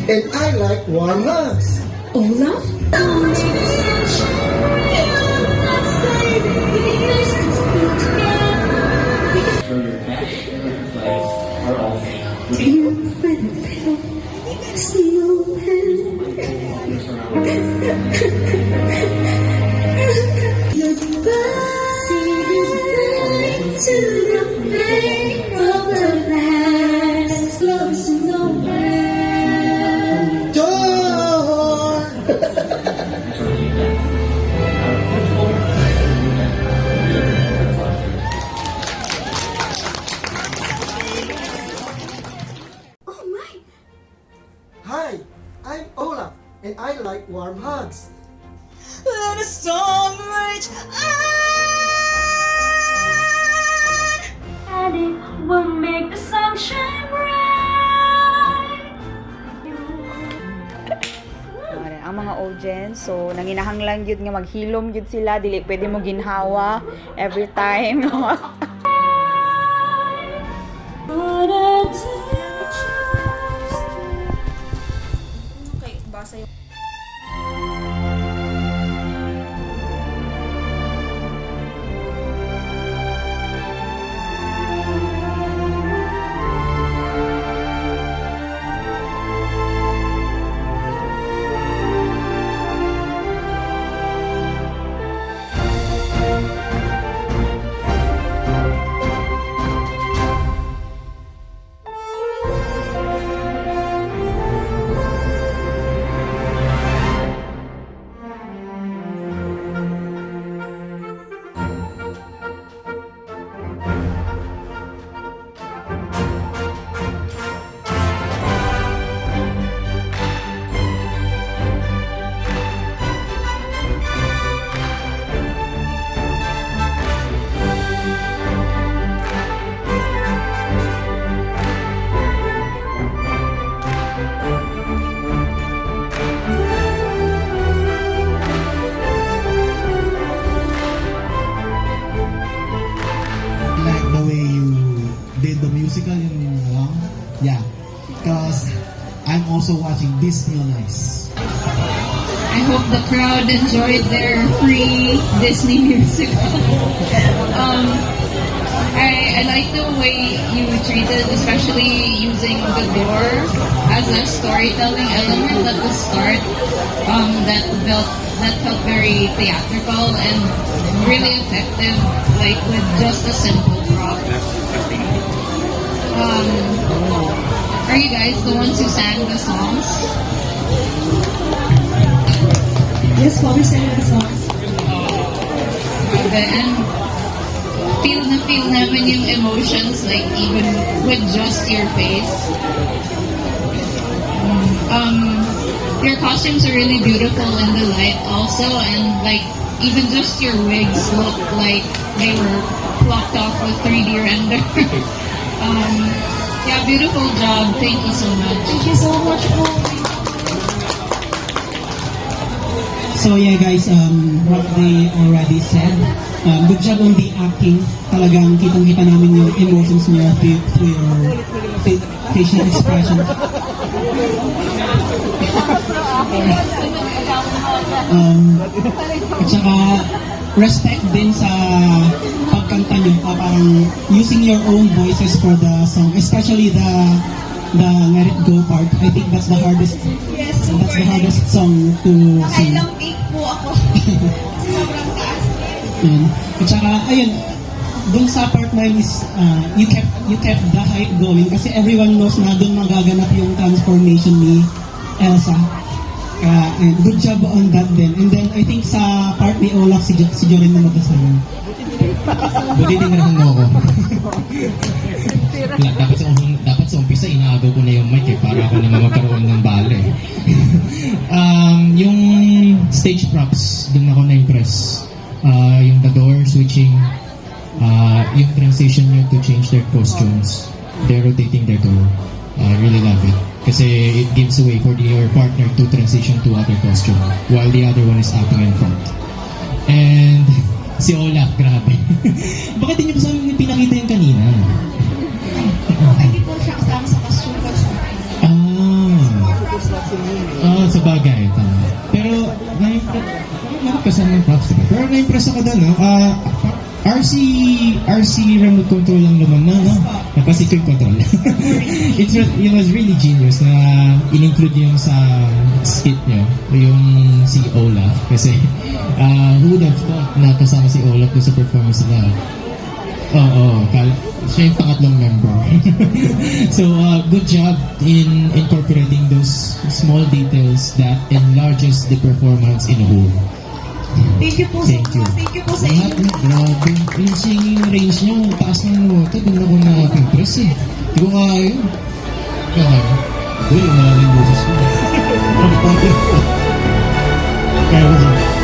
and I like warm hugs. Olaf? For your best flights are all Hi, I'm Olaf, and I like warm hugs. Let a storm rage on, and it will make the sun shine bright. Ang mga audience, so nanginahanglan yun nga maghilom yun sila, dili pwede mo ginhawa every time. Okay, basa yung like the way you did the musical in Long. Yeah, because I'm also watching Disney on Ice. I hope the crowd enjoyed their free Disney musical. I like the way you treated, especially using the door as a storytelling element at the start. That felt very theatrical and really effective, like with just a simple prop. Are you guys the ones who sang the songs? yes, what we sang the songs. Okay, and feel namin yung emotions, like even with just your face. Your costumes are really beautiful in the light also, and like even just your wigs look like they were plucked off a 3D render. Yeah, beautiful job. Thank you so much. Thank you so much po. So yeah guys, what they already said, good job on the acting. Talagang kitang-kita namin yung emotions niya through your facial expression. At saka respect din sa pagkanta niyo, parang using your own voices for the song, especially the Let It Go part. I think that's the hardest. Yes, That's the hardest song to sing. Nakailang take po ako. Kasi sobrang taas. At saka, ayun, dun sa part na yun is, you kept the hype going kasi everyone knows na dun magaganap yung transformation ni Elsa. And good job on that then. And then, I think sa part ni Olaf, si Jorin na magkasayo. Buti tinirahan mo ako. Dapat sa umpisa, inaagaw ko na yung mic para ako naman magkaroon ng bale. Yung stage props, dun ako na-impress. Yung the door switching, yung transition nyo to change their costumes, they're rotating their door. I really love it. Kasi it gives way for your partner to transition to other costume while the other one is acting in front. And si Olaf, grabe. Bakit hindi ko sa amin pinakita yung kanina? Hindi po siya kasama sa costume ko sa akin. Ah. Bigay, tama. Pero, lahat kasama ng props, diba? Pero na-impress ako doon, no? RC remote control lang naman na, no? Napasikoy control. It was really genius na in-include yung sa skit nyo, yung si Olaf. Kasi, who would have thought na kasama si Olaf doon sa performance nila? Siya yung pangatlong member. So, good job in incorporating those small details that enlarges the performance in a whole. Thank you po Thank you. Thank you po sa Lahat inyo. na, grabe. Yung singing range niyo, ang taas ng nota, doon ako na-impress eh. Hindi ko kaya yun. Kaya, doon yung malaking boses ko. Kaya ko dyan.